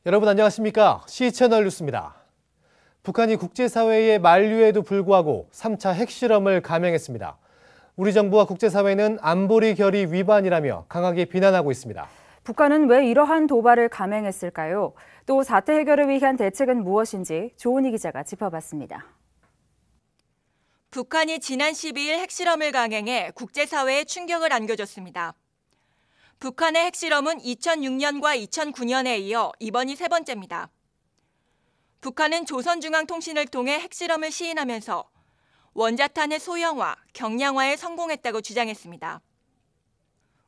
여러분 안녕하십니까? C채널 뉴스입니다. 북한이 국제사회의 만류에도 불구하고 3차 핵실험을 감행했습니다. 우리 정부와 국제사회는 안보리 결의 위반이라며 강하게 비난하고 있습니다. 북한은 왜 이러한 도발을 감행했을까요? 또 사태 해결을 위한 대책은 무엇인지 조은희 기자가 짚어봤습니다. 북한이 지난 12일 핵실험을 강행해 국제사회에 충격을 안겨줬습니다. 북한의 핵실험은 2006년과 2009년에 이어 이번이 세 번째입니다. 북한은 조선중앙통신을 통해 핵실험을 시인하면서 원자탄의 소형화, 경량화에 성공했다고 주장했습니다.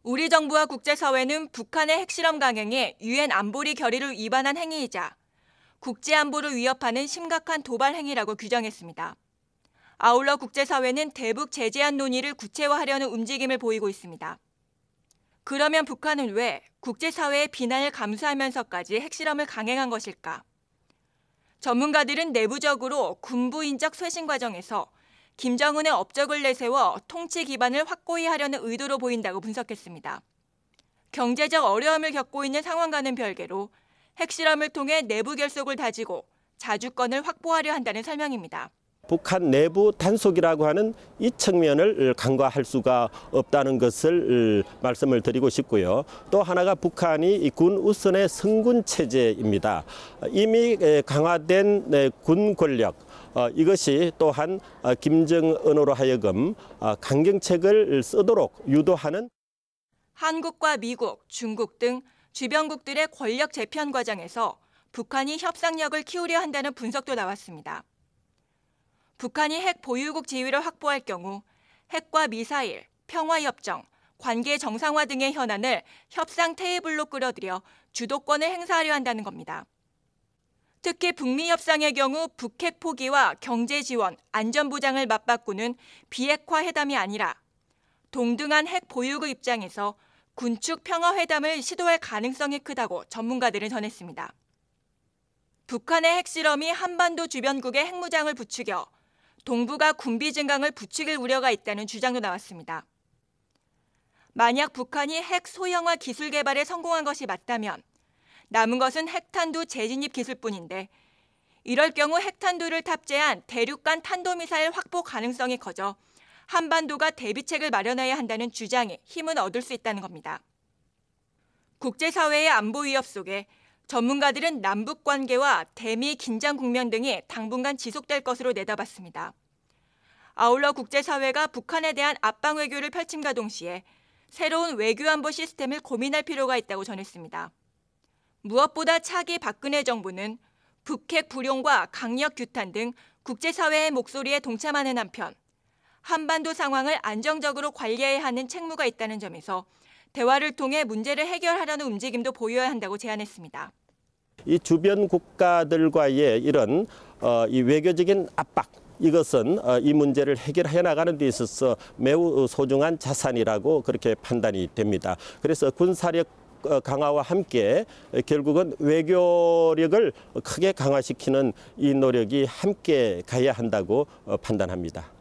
우리 정부와 국제사회는 북한의 핵실험 강행에 유엔 안보리 결의를 위반한 행위이자 국제안보를 위협하는 심각한 도발 행위라고 규정했습니다. 아울러 국제사회는 대북 제재안 논의를 구체화하려는 움직임을 보이고 있습니다. 그러면 북한은 왜 국제사회의 비난을 감수하면서까지 핵실험을 강행한 것일까? 전문가들은 내부적으로 군부인적 쇄신 과정에서 김정은의 업적을 내세워 통치 기반을 확고히 하려는 의도로 보인다고 분석했습니다. 경제적 어려움을 겪고 있는 상황과는 별개로 핵실험을 통해 내부 결속을 다지고 자주권을 확보하려 한다는 설명입니다. 북한 내부 단속이라고 하는 이 측면을 간과할 수가 없다는 것을 말씀을 드리고 싶고요. 또 하나가 북한이 군 우선의 성군 체제입니다. 이미 강화된 군 권력, 이것이 또한 김정은으로 하여금 강경책을 쓰도록 유도하는 한국과 미국, 중국 등 주변국들의 권력 재편 과정에서 북한이 협상력을 키우려 한다는 분석도 나왔습니다. 북한이 핵 보유국 지위를 확보할 경우 핵과 미사일, 평화협정, 관계 정상화 등의 현안을 협상 테이블로 끌어들여 주도권을 행사하려 한다는 겁니다. 특히 북미 협상의 경우 북핵 포기와 경제 지원, 안전 보장을 맞바꾸는 비핵화 회담이 아니라 동등한 핵 보유국 입장에서 군축 평화 회담을 시도할 가능성이 크다고 전문가들은 전했습니다. 북한의 핵실험이 한반도 주변국의 핵무장을 부추겨 동북아 군비 증강을 부추길 우려가 있다는 주장도 나왔습니다. 만약 북한이 핵 소형화 기술 개발에 성공한 것이 맞다면 남은 것은 핵탄두 재진입 기술뿐인데 이럴 경우 핵탄두를 탑재한 대륙간 탄도미사일 확보 가능성이 커져 한반도가 대비책을 마련해야 한다는 주장에 힘은 얻을 수 있다는 겁니다. 국제사회의 안보 위협 속에 전문가들은 남북 관계와 대미 긴장 국면 등이 당분간 지속될 것으로 내다봤습니다. 아울러 국제사회가 북한에 대한 압박 외교를 펼침과 동시에 새로운 외교안보 시스템을 고민할 필요가 있다고 전했습니다. 무엇보다 차기 박근혜 정부는 북핵 불용과 강력 규탄 등 국제사회의 목소리에 동참하는 한편 한반도 상황을 안정적으로 관리해야 하는 책무가 있다는 점에서 대화를 통해 문제를 해결하려는 움직임도 보여야 한다고 제안했습니다. 이 주변 국가들과의 이런 이 외교적인 압박, 이것은 이 문제를 해결해 나가는 데 있어서 매우 소중한 자산이라고 그렇게 판단이 됩니다. 그래서 군사력 강화와 함께 결국은 외교력을 크게 강화시키는 이 노력이 함께 가야 한다고 판단합니다.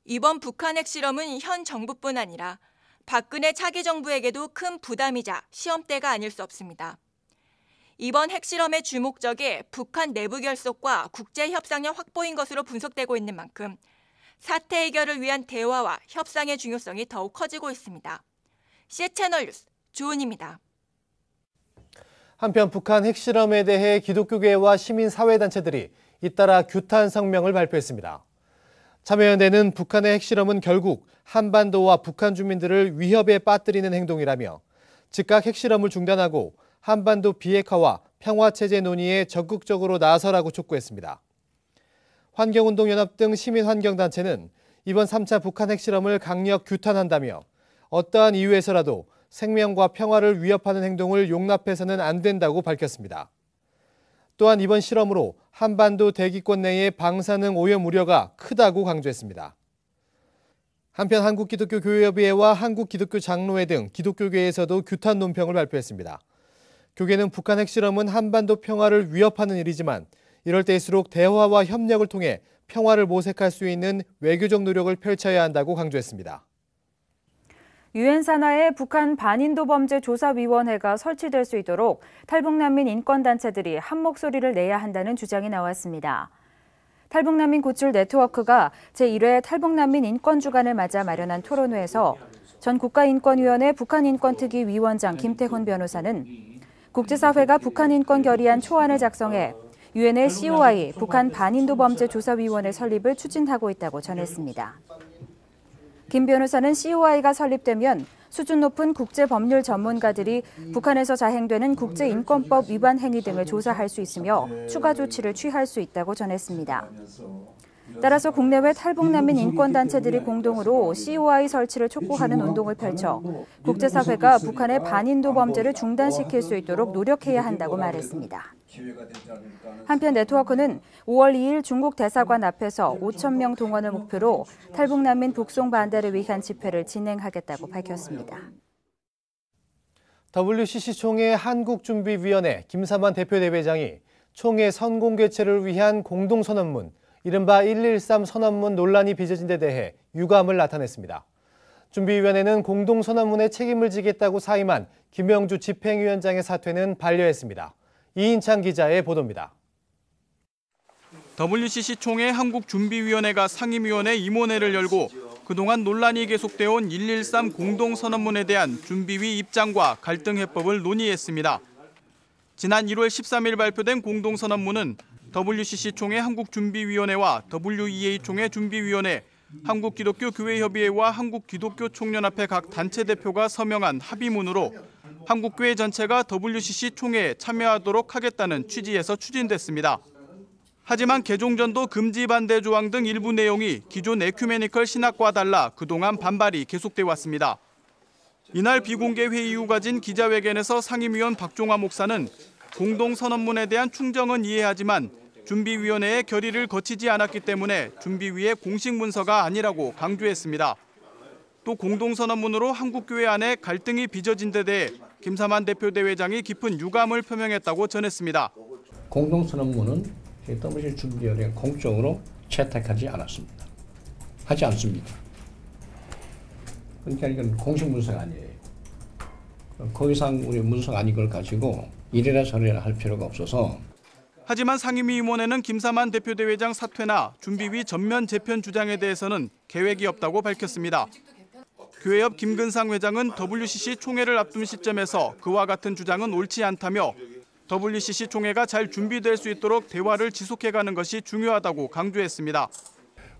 이번 북한 핵실험은 현 정부뿐 아니라 박근혜 차기 정부에게도 큰 부담이자 시험대가 아닐 수 없습니다. 이번 핵실험의 주목적이 북한 내부 결속과 국제협상력 확보인 것으로 분석되고 있는 만큼 사태 해결을 위한 대화와 협상의 중요성이 더욱 커지고 있습니다. C채널 뉴스 조은희입니다. 한편 북한 핵실험에 대해 기독교계와 시민사회단체들이 잇따라 규탄 성명을 발표했습니다. 참여연대는 북한의 핵실험은 결국 한반도와 북한 주민들을 위협에 빠뜨리는 행동이라며 즉각 핵실험을 중단하고 한반도 비핵화와 평화체제 논의에 적극적으로 나서라고 촉구했습니다. 환경운동연합 등 시민환경단체는 이번 3차 북한 핵실험을 강력 규탄한다며 어떠한 이유에서라도 생명과 평화를 위협하는 행동을 용납해서는 안 된다고 밝혔습니다. 또한 이번 실험으로 한반도 대기권 내의 방사능 오염 우려가 크다고 강조했습니다. 한편 한국기독교교회협의회와 한국기독교장로회 등 기독교계에서도 규탄 논평을 발표했습니다. 교계는 북한 핵실험은 한반도 평화를 위협하는 일이지만 이럴 때일수록 대화와 협력을 통해 평화를 모색할 수 있는 외교적 노력을 펼쳐야 한다고 강조했습니다. 유엔 산하에 북한 반인도 범죄 조사위원회가 설치될 수 있도록 탈북난민 인권단체들이 한 목소리를 내야 한다는 주장이 나왔습니다. 탈북난민 구출 네트워크가 제1회 탈북난민 인권주간을 맞아 마련한 토론회에서 전 국가인권위원회 북한인권특위 위원장 김태훈 변호사는 국제사회가 북한인권 결의안 초안을 작성해 유엔의 COI, 북한 반인도 범죄 조사위원회 설립을 추진하고 있다고 전했습니다. 김 변호사는 COI가 설립되면 수준 높은 국제법률 전문가들이 북한에서 자행되는 국제인권법 위반 행위 등을 조사할 수 있으며 추가 조치를 취할 수 있다고 전했습니다. 따라서 국내외 탈북난민 인권단체들이 공동으로 COI 설치를 촉구하는 운동을 펼쳐 국제사회가 북한의 반인도 범죄를 중단시킬 수 있도록 노력해야 한다고 말했습니다. 한편 네트워크는 5월 2일 중국 대사관 앞에서 5,000명 동원을 목표로 탈북난민 북송 반대를 위한 집회를 진행하겠다고 밝혔습니다. WCC 총회 한국준비위원회 김사만 대표대회장이 총회 선공 개최를 위한 공동선언문, 이른바 113 선언문 논란이 빚어진 데 대해 유감을 나타냈습니다. 준비위원회는 공동선언문에 책임을 지겠다고 사임한 김영주 집행위원장의 사퇴는 반려했습니다. 이인창 기자의 보도입니다. WCC 총회 한국준비위원회가 상임위원회 임원회를 열고 그동안 논란이 계속되어 온 113 공동선언문에 대한 준비위 입장과 갈등 해법을 논의했습니다. 지난 1월 13일 발표된 공동선언문은 WCC 총회 한국준비위원회와 WEA 총회 준비위원회, 한국기독교교회협의회와 한국기독교총연합회 각 단체 대표가 서명한 합의문으로 한국교회 전체가 WCC 총회에 참여하도록 하겠다는 취지에서 추진됐습니다. 하지만 개종전도 금지 반대 조항 등 일부 내용이 기존 에큐메니컬 신학과 달라 그동안 반발이 계속돼 왔습니다. 이날 비공개 회의 이후 가진 기자회견에서 상임위원 박종화 목사는 공동선언문에 대한 충정은 이해하지만 준비위원회의 결의를 거치지 않았기 때문에 준비위의 공식 문서가 아니라고 강조했습니다. 또 공동선언문으로 한국교회 안에 갈등이 빚어진 데 대해 김사만 대표대회장이 깊은 유감을 표명했다고 전했습니다. 공동선언문은 WCC 준비위원회가 공적으로 채택하지 않았습니다. 하지 않습니다. 그러니까 이건 공식 문서가 아니에요. 그 이상 우리 문서가 아닌 걸 가지고 이래라 저래라 할 필요가 없어서. 하지만 상임위원회는 김사만 대표대회장 사퇴나 준비위 전면 재편 주장에 대해서는 계획이 없다고 밝혔습니다. 교회협 김근상 회장은 WCC 총회를 앞둔 시점에서 그와 같은 주장은 옳지 않다며 WCC 총회가 잘 준비될 수 있도록 대화를 지속해가는 것이 중요하다고 강조했습니다.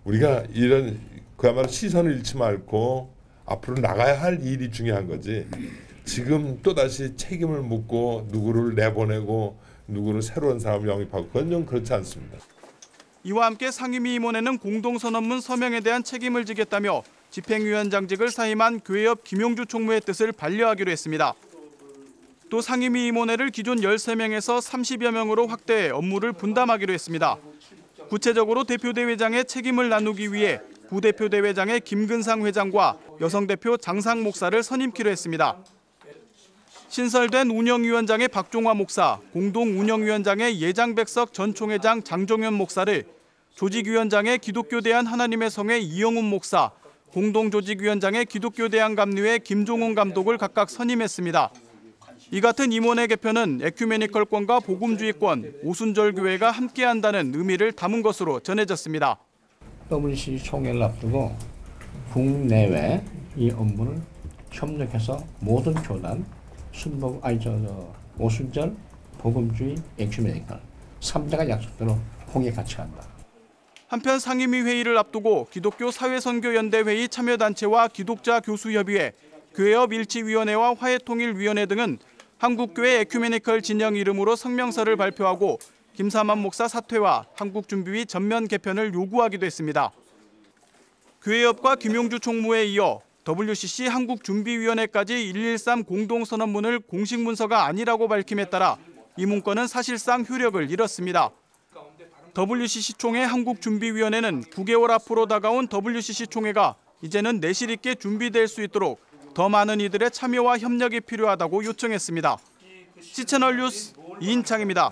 우리가 이런 그야말로 시선을 잃지 말고 앞으로 나가야 할 일이 중요한 거지. 지금 또다시 책임을 묻고 누구를 내보내고 누구를 새로운 사람을 영입하고 그건 좀 그렇지 않습니다. 이와 함께 상임위 임원회는 공동선언문 서명에 대한 책임을 지겠다며 집행위원장직을 사임한 교회협 김용주 총무의 뜻을 반려하기로 했습니다. 또 상임위 임원회를 기존 13명에서 30여 명으로 확대해 업무를 분담하기로 했습니다. 구체적으로 대표대회장의 책임을 나누기 위해 부대표대회장의 김근상 회장과 여성대표 장상 목사를 선임키로 했습니다. 신설된 운영위원장의 박종화 목사, 공동운영위원장의 예장백석 전 총회장 장종현 목사를, 조직위원장의 기독교대한 하나님의 성회 이영훈 목사, 공동조직위원장의 기독교대한감리회 김종훈 감독을 각각 선임했습니다. 이 같은 임원회 개편은 에큐메니컬권과 복음주의권, 오순절교회가 함께한다는 의미를 담은 것으로 전해졌습니다. WCC 총회를 앞두고 국내외 이 업무를 협력해서 모든 교단, 오순절, 복음주의, 에큐메니컬 3대가 약속대로 공에 같이 한다. 한편 상임위 회의를 앞두고 기독교 사회선교연대회의 참여단체와 기독자 교수협의회, 교회협 일치위원회와 화해통일위원회 등은 한국교회 에큐메니컬 진영 이름으로 성명서를 발표하고 김사만 목사 사퇴와 한국준비위 전면 개편을 요구하기도 했습니다. 교회협과 김용주 총무에 이어 WCC 한국준비위원회까지 113 공동선언문을 공식 문서가 아니라고 밝힘에 따라 이 문건은 사실상 효력을 잃었습니다. WCC 총회 한국준비위원회는 9개월 앞으로 다가온 WCC 총회가 이제는 내실 있게 준비될 수 있도록 더 많은 이들의 참여와 협력이 필요하다고 요청했습니다. C채널 뉴스 이인창입니다.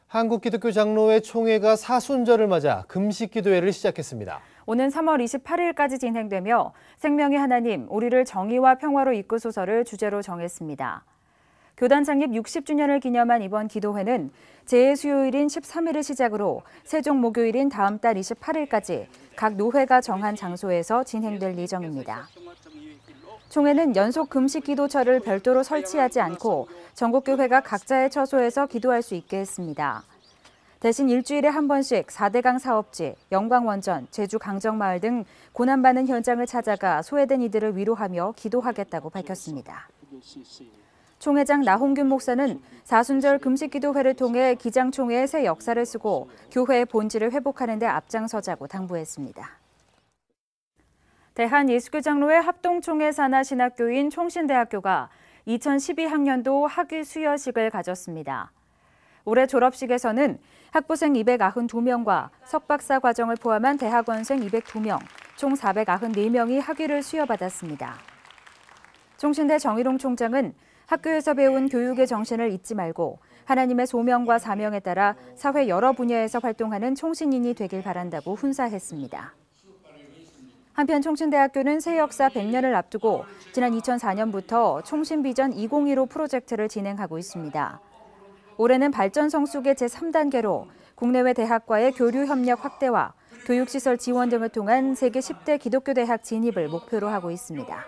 한국기독교 장로회 총회가 사순절을 맞아 금식 기도회를 시작했습니다. 오는 3월 28일까지 진행되며 생명의 하나님, 우리를 정의와 평화로 이끄소서를 주제로 정했습니다. 교단 창립 60주년을 기념한 이번 기도회는 재해수요일인 13일을 시작으로 세종 목요일인 다음 달 28일까지 각 노회가 정한 장소에서 진행될 예정입니다. 총회는 연속 금식 기도처를 별도로 설치하지 않고 전국교회가 각자의 처소에서 기도할 수 있게 했습니다. 대신 일주일에 한 번씩 4대강 사업지, 영광원전, 제주 강정마을 등 고난받는 현장을 찾아가 소외된 이들을 위로하며 기도하겠다고 밝혔습니다. 총회장 나홍균 목사는 사순절 금식기도회를 통해 기장총회의 새 역사를 쓰고 교회의 본질을 회복하는 데 앞장서자고 당부했습니다. 대한예수교장로회 합동총회 산하 신학교인 총신대학교가 2012학년도 학위 수여식을 가졌습니다. 올해 졸업식에서는 학부생 292명과 석박사 과정을 포함한 대학원생 202명, 총 494명이 학위를 수여받았습니다. 총신대 정일홍 총장은 학교에서 배운 교육의 정신을 잊지 말고 하나님의 소명과 사명에 따라 사회 여러 분야에서 활동하는 총신인이 되길 바란다고 훈사했습니다. 한편 총신대학교는 새 역사 100년을 앞두고 지난 2004년부터 총신비전 2015 프로젝트를 진행하고 있습니다. 올해는 발전 성숙의 제3단계로 국내외 대학과의 교류 협력 확대와 교육시설 지원 등을 통한 세계 10대 기독교 대학 진입을 목표로 하고 있습니다.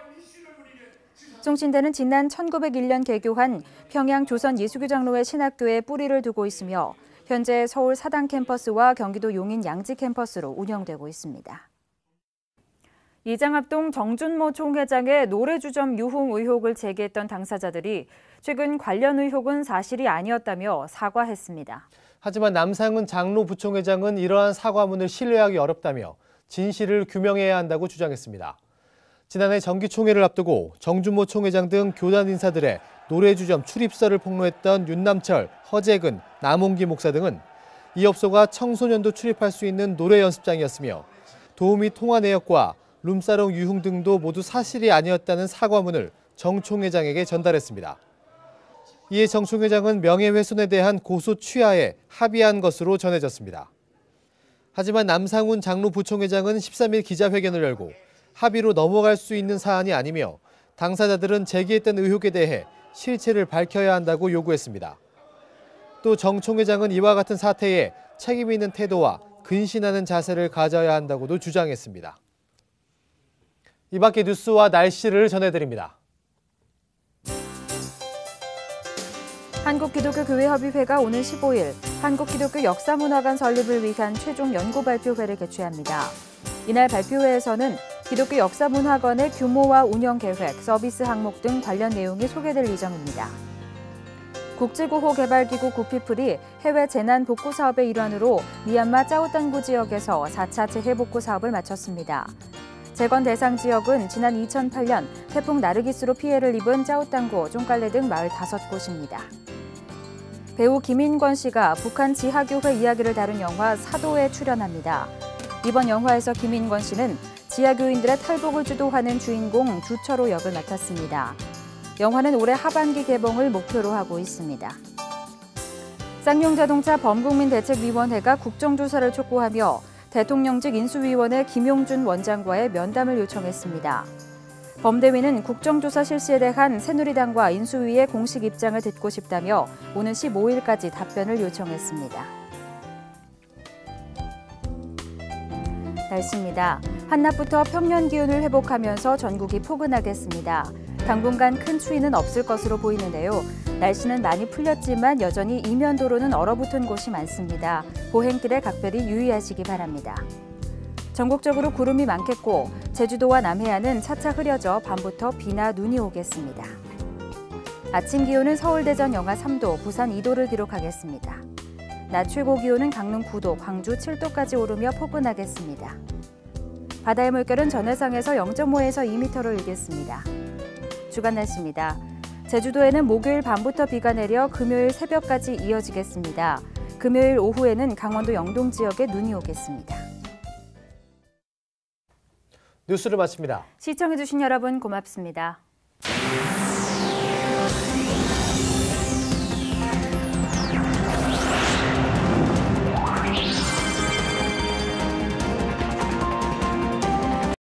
총신대는 지난 1901년 개교한 평양 조선예수교장로회 신학교에 뿌리를 두고 있으며 현재 서울 사당 캠퍼스와 경기도 용인 양지 캠퍼스로 운영되고 있습니다. 이장합동 정준모 총회장의 노래주점 유흥 의혹을 제기했던 당사자들이 최근 관련 의혹은 사실이 아니었다며 사과했습니다. 하지만 남상은 장로 부총회장은 이러한 사과문을 신뢰하기 어렵다며 진실을 규명해야 한다고 주장했습니다. 지난해 정기총회를 앞두고 정준모 총회장 등 교단 인사들의 노래주점 출입설을 폭로했던 윤남철, 허재근, 남홍기 목사 등은 이 업소가 청소년도 출입할 수 있는 노래 연습장이었으며 도우미 통화 내역과 룸사롱 유흥 등도 모두 사실이 아니었다는 사과문을 정 총회장에게 전달했습니다. 이에 정 총회장은 명예훼손에 대한 고소 취하에 합의한 것으로 전해졌습니다. 하지만 남상훈 장로 부총회장은 13일 기자회견을 열고 합의로 넘어갈 수 있는 사안이 아니며 당사자들은 제기했던 의혹에 대해 실체를 밝혀야 한다고 요구했습니다. 또 정 총회장은 이와 같은 사태에 책임 있는 태도와 근신하는 자세를 가져야 한다고도 주장했습니다. 이 밖의 뉴스와 날씨를 전해드립니다. 한국기독교교회협의회가 오는 15일 한국기독교 역사문화관 설립을 위한 최종 연구 발표회를 개최합니다. 이날 발표회에서는 기독교 역사문화관의 규모와 운영 계획, 서비스 항목 등 관련 내용이 소개될 예정입니다. 국제구호개발기구 구피플이 해외 재난 복구 사업의 일환으로 미얀마 짜오단구 지역에서 4차 재해복구 사업을 마쳤습니다. 재건 대상 지역은 지난 2008년 태풍 나르기스로 피해를 입은 짜오단구, 쫑깔레 등 마을 5곳입니다. 배우 김인권 씨가 북한 지하교회 이야기를 다룬 영화 사도에 출연합니다. 이번 영화에서 김인권 씨는 지하교인들의 탈북을 주도하는 주인공 주철호 역을 맡았습니다. 영화는 올해 하반기 개봉을 목표로 하고 있습니다. 쌍용자동차 범국민대책위원회가 국정조사를 촉구하며 대통령직 인수위원회 김용준 원장과의 면담을 요청했습니다. 범대위는 국정조사 실시에 대한 새누리당과 인수위의 공식 입장을 듣고 싶다며 오는 15일까지 답변을 요청했습니다. 날씨입니다. 한낮부터 평년 기온을 회복하면서 전국이 포근하겠습니다. 당분간 큰 추위는 없을 것으로 보이는데요. 날씨는 많이 풀렸지만 여전히 이면도로는 얼어붙은 곳이 많습니다. 보행길에 각별히 유의하시기 바랍니다. 전국적으로 구름이 많겠고 제주도와 남해안은 차차 흐려져 밤부터 비나 눈이 오겠습니다. 아침 기온은 서울, 대전 영하 3도, 부산 2도를 기록하겠습니다. 낮 최고 기온은 강릉 9도, 광주 7도까지 오르며 포근하겠습니다. 바다의 물결은 전해상에서 0.5에서 2m를 일겠습니다. 주간 날씨입니다. 제주도에는 목요일 밤부터 비가 내려 금요일 새벽까지 이어지겠습니다. 금요일 오후에는 강원도 영동 지역에 눈이 오겠습니다. 뉴스를 마칩니다. 시청해주신 여러분 고맙습니다.